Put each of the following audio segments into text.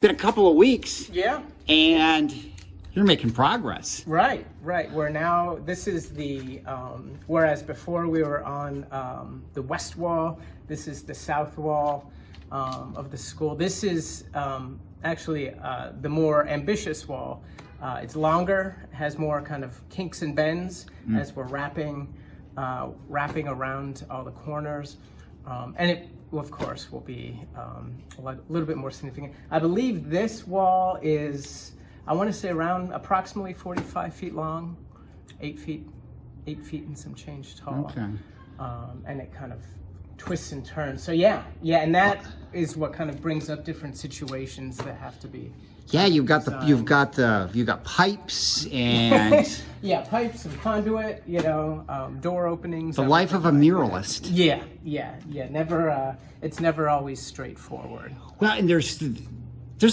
been a couple of weeks. Yeah. And you're making progress. Right. We're now, this is the, whereas before we were on the west wall, this is the south wall of the school. This is actually the more ambitious wall. It's longer, has more kind of kinks and bends as we're wrapping around all the corners. And it, of course, will be a little bit more significant. I believe this wall is, I want to say around approximately 45 feet long, 8 feet and some change tall. Okay. And it kind of twists and turns. So yeah, and that is what kind of brings up different situations that have to be. Yeah, you've got pipes and yeah, pipes and conduit, door openings. the life of a muralist. Yeah. Never, it's never always straightforward. Well, and there's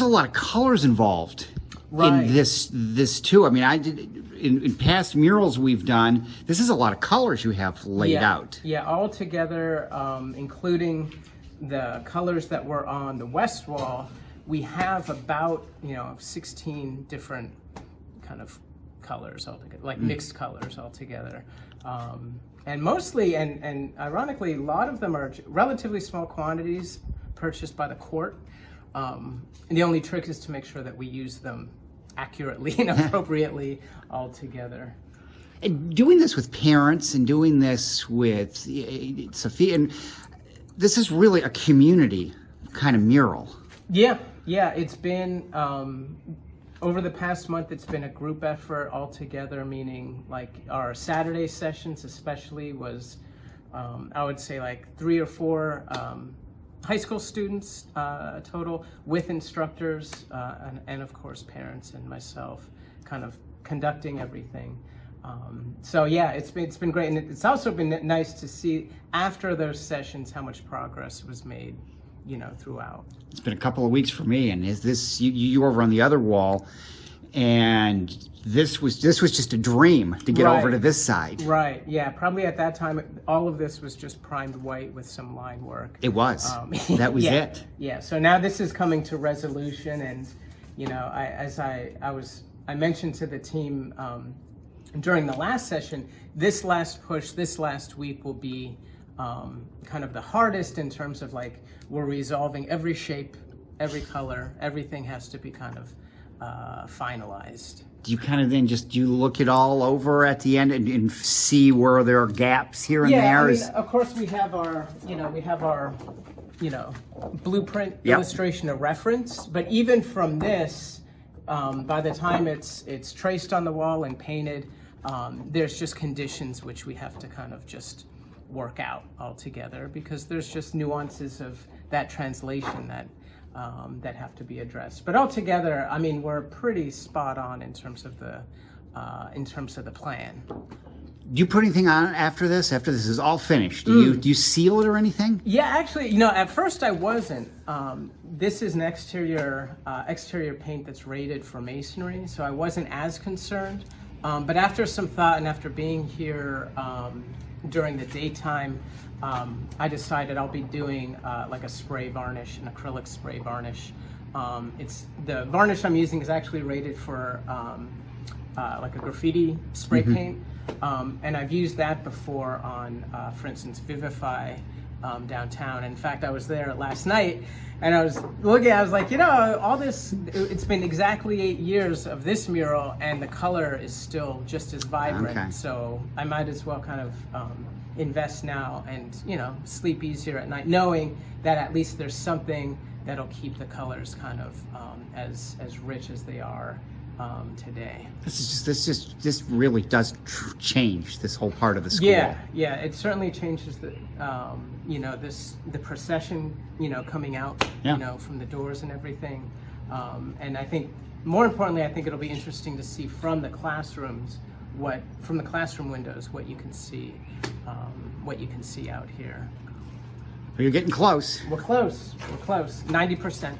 a lot of colors involved Right. in this too. I mean, I did in past murals we've done. This is a lot of colors you have laid out. Yeah, all together, including the colors that were on the west wall. We have about 16 different kind of colors altogether, like mixed colors altogether, and mostly and ironically, a lot of them are relatively small quantities purchased by the court. And the only trick is to make sure that we use them accurately and appropriately all together. And doing this with parents and doing this with Sophia, and this is really a community kind of mural. Yeah, it's been over the past month. It's been a group effort altogether. Meaning, like our Saturday sessions, especially, was I would say like 3 or 4 high school students total, with instructors and of course parents and myself, kind of conducting everything. So yeah, it's been great, and it's also been nice to see after those sessions how much progress was made, throughout. It's been a couple of weeks for me, and is this you over on the other wall, and this was just a dream to get over to this side. Right. Yeah. Probably at that time, all of this was just primed white with some line work. It was. That was it. Yeah. So now this is coming to resolution, and I mentioned to the team during the last session, this last push, this last week will be kind of the hardest in terms of like we're resolving every shape, every color, everything has to be kind of finalized. Do you kind of then you look it all over at the end and see where there are gaps here and there? I mean, of course we have our blueprint illustration of reference, but even from this, by the time it's traced on the wall and painted, there's just conditions which we have to kind of just work out altogether, because there's just nuances of that translation that have to be addressed. But altogether, I mean, we're pretty spot on in terms of the plan. Do you put anything on after this? After this is all finished, do you seal it or anything? Yeah, actually, at first I wasn't. This is an exterior paint that's rated for masonry, so I wasn't as concerned. But after some thought and after being here during the daytime, I decided I'll be doing like a spray varnish, an acrylic spray varnish. It's the varnish I'm using is actually rated for like a graffiti spray paint, and I've used that before on, for instance, Vivify downtown. In fact, I was there last night, and I was looking. I was like, all this. It's been exactly 8 years of this mural, and the color is still just as vibrant. Okay. So I might as well kind of invest now and sleep easier at night, knowing that at least there's something that'll keep the colors kind of as rich as they are today. This really does change this whole part of the school. Yeah, it certainly changes the the procession coming out from the doors and everything, and I think more importantly, I think it'll be interesting to see from the classrooms from the classroom windows what you can see out here. Well, you're getting close. We're close. 90%.